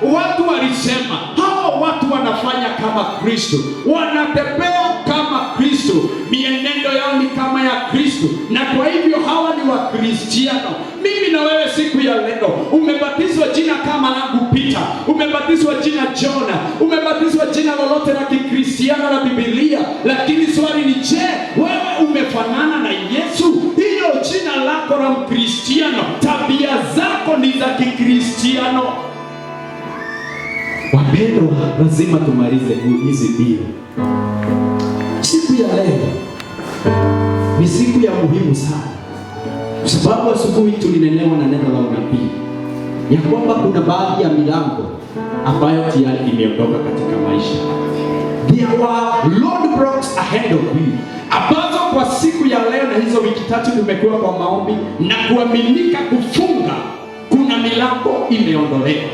watu walisema hawa watu wanafanya kama Kristo, wanatembea kama Kristo, mienendo yao ni kama ya Kristo, na kwa hivyo hawa ni Wakristiano. Mimi na wewe siku ya leo umebatizwa jina kama langu Peter, umebatizwa jina Jona, umebatizwa jina lolote la Kikristiano la Biblia, lakini swali ni je, wewe umefanana na Yesu? Hilo jina lako la Mkristiano, tabia zako ni za Kikristiano. Wapendwa, lazima tumalize hizi mbili. Siku ya leo ni siku ya muhimu sana, kwa sababu asubuhi tulinenewa na neno la unabii ya kwamba kuna baadhi ya milango ambayo tayari imeondoka katika maisha. There were roadblocks ahead of you, ambazo kwa siku ya leo na hizo wiki tatu tumekuwa kwa maombi na kuaminika kufunga. Kuna milango imeondolewa,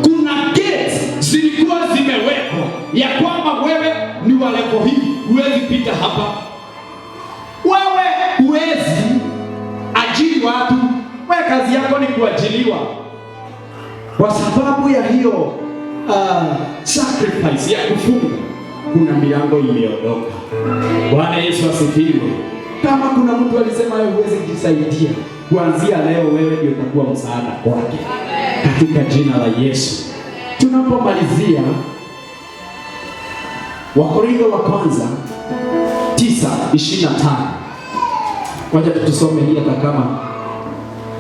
kuna gates zilikuwa zimewekwa ya kwamba wewe ni wa level hii, huwezi pita hapa, wewe huwezi ajiri watu, wewe kazi yako ni kuajiliwa. Kwa sababu ya hiyo sacrifice ya kufunga, kuna milango imeondoka. Bwana Yesu asifiwe. Kama kuna mtu alisema wewe huwezi kujisaidia, kuanzia leo wewe ndio utakuwa msaada kwake, katika jina la Yesu. Tunapomalizia Wakorintho wa kwanza 9:25, wacha tusome hii hata kama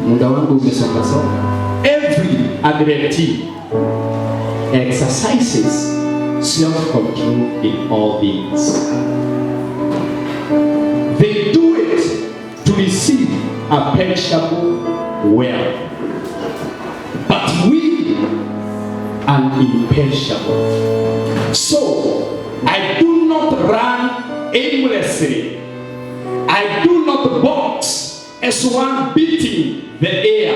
muda wangu umesonga songa. Every adultery exercises self-control in all things. They do it to receive a perishable wealth, but we are imperishable. So I do not run aimlessly. I do not box as one beating the air,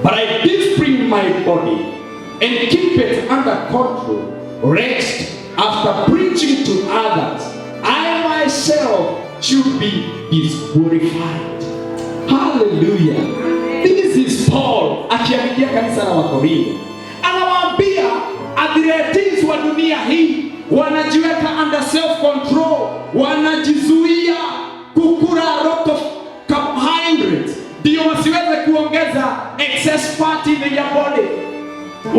but I discipline my body and keep it under control, rest after preaching to others. I myself should be disqualified. Hallelujah. This is Paul akiandikia kanisa la Wakorintho. Anawaambia adulterers wa dunia hii wanajiweka under self control, wanajizuia kukula lot of carbohydrates ndio wasiweze kuongeza excess fat in their body.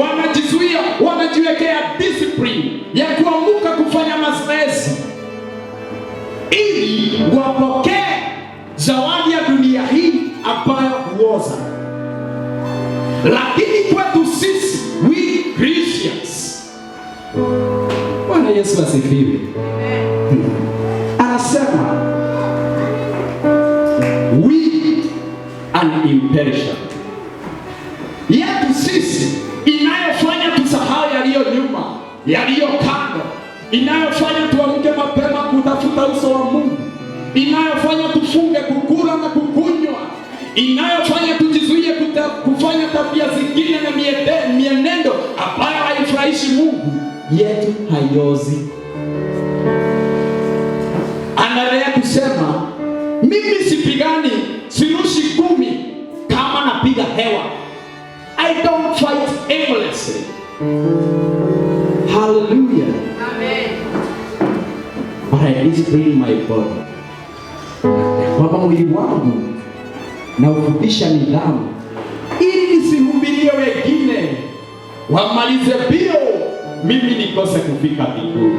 Wanajizuia, wanajiwekea discipline ya kuamuka kufanya mazoezi ili wapokee zawadi ya dunia hii ambayo huoza. Lakini kwetu sisi we Christians, Bwana Yesu asifiwe, anasema we are imperishable. Yetu sisi inayofanya tusahau yaliyo nyuma, yaliyo kando, inayofanya tuamke mapema kutafuta uso wa Mungu, inayofanya tufunge kukula na kukunywa, inayofanya tujizuie kufanya tabia zingine na mienendo ambayo haifurahishi Mungu, yetu haiozi. Anaendelea kusema, mimi sipigani, sirushi ngumi kama napiga hewa. I don't fight aimlessly. Hallelujah. Amen. But I discipline my body. Kwamba mwili wangu na ufundisha nidhamu ili nisihubirie wengine wamalize bio, mimi nikose kufika mbinguni.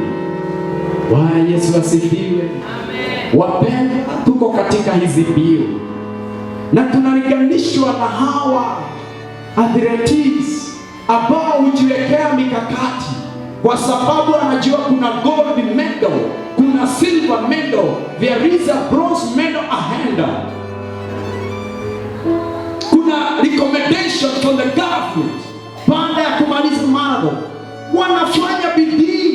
Bwana Yesu asifiwe. Amen. Wapendwa, tuko katika hizi bio na tunalinganishwa na hawa athletes ambao hujiwekea mikakati kwa sababu anajua kuna gold medal, kuna silver medal, there is a bronze medal ahead. Kuna recommendation from the government baada ya kumaliza marathon. Wanafanya bidii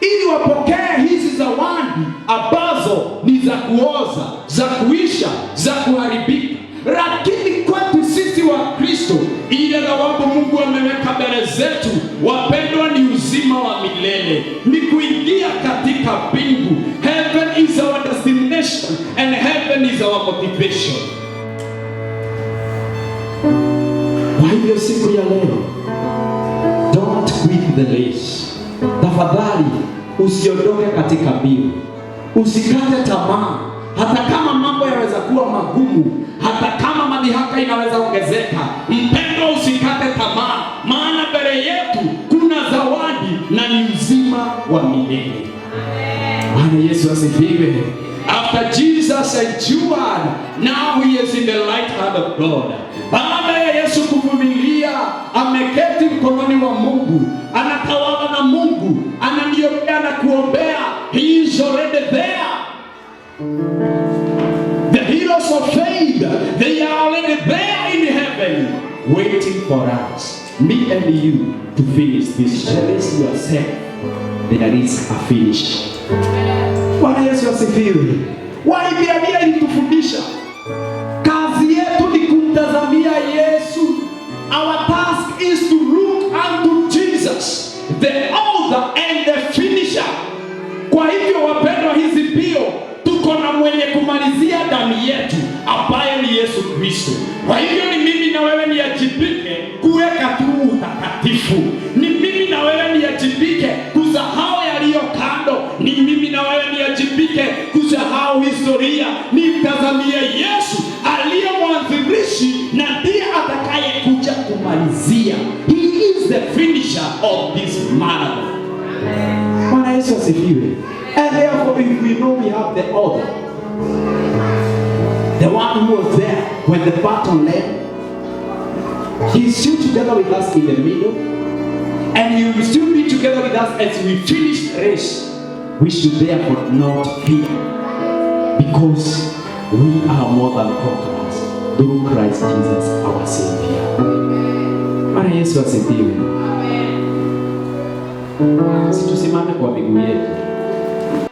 ili wapokee hizi zawadi ambazo ni za kuoza, za kuisha, za kuharibika. Lakini kwetu sisi wa Kristo, ile thawabu Mungu ameweka mbele zetu, wapendwa, ni uzima wa milele, ni kuingia katika mbingu. Heaven is our destination and heaven is our motivation. Kwa hivyo siku ya leo, don't quit the race. Tafadhali usiondoke katika mbio, usikate tamaa, hata kama mambo yanaweza kuwa magumu, hata kama madhihaka inaweza ongezeka. Mpendwa, usikate tamaa, maana mbele yetu kuna zawadi na ni uzima wa milele. Bwana Yesu asifiwe. After Jesus endured, now he is in the right hand of God. Baada ya Yesu kuvumilia, ameketi mkononi wa Mungu, anatawala na Mungu, ananiombea na kuombea. He is already there. The heroes of faith, they are already there in heaven, waiting for us, me and you, to finish this. Release yourself. There is a finish. Bwana Yesu asifiwe. Waibrania ilitufundisha kazi yetu ni kumtazamia Yesu. Our task is to look unto Jesus, the author and the finisher. Kwa hivyo wapendwa, hizi mbio tuko na mwenye kumalizia ndani yetu, ambaye ni Yesu Kristo. Kwa hivyo ni mimi na wewe niajibike kuweka tu utakatifu. Ni mimi na wewe niajibike kusahau yaliyo kando. Ni mimi na wewe niajibike kusahau historia. Nimtazamie Yesu aliye mwanzilishi na ndiye atakaye kuja kumalizia. He is the finisher of this marathon. Bwana Yesu asifiwe. And therefore, if we know we have the author, the one who was there when the baton led, he is still together with us in the middle, and he will still be together with us as we finish the race. We should therefore not fear, because we are more than conquerors through Christ Jesus our Savior. Bwana Yesu asifiwe. Situsimame kwa miguu yetu.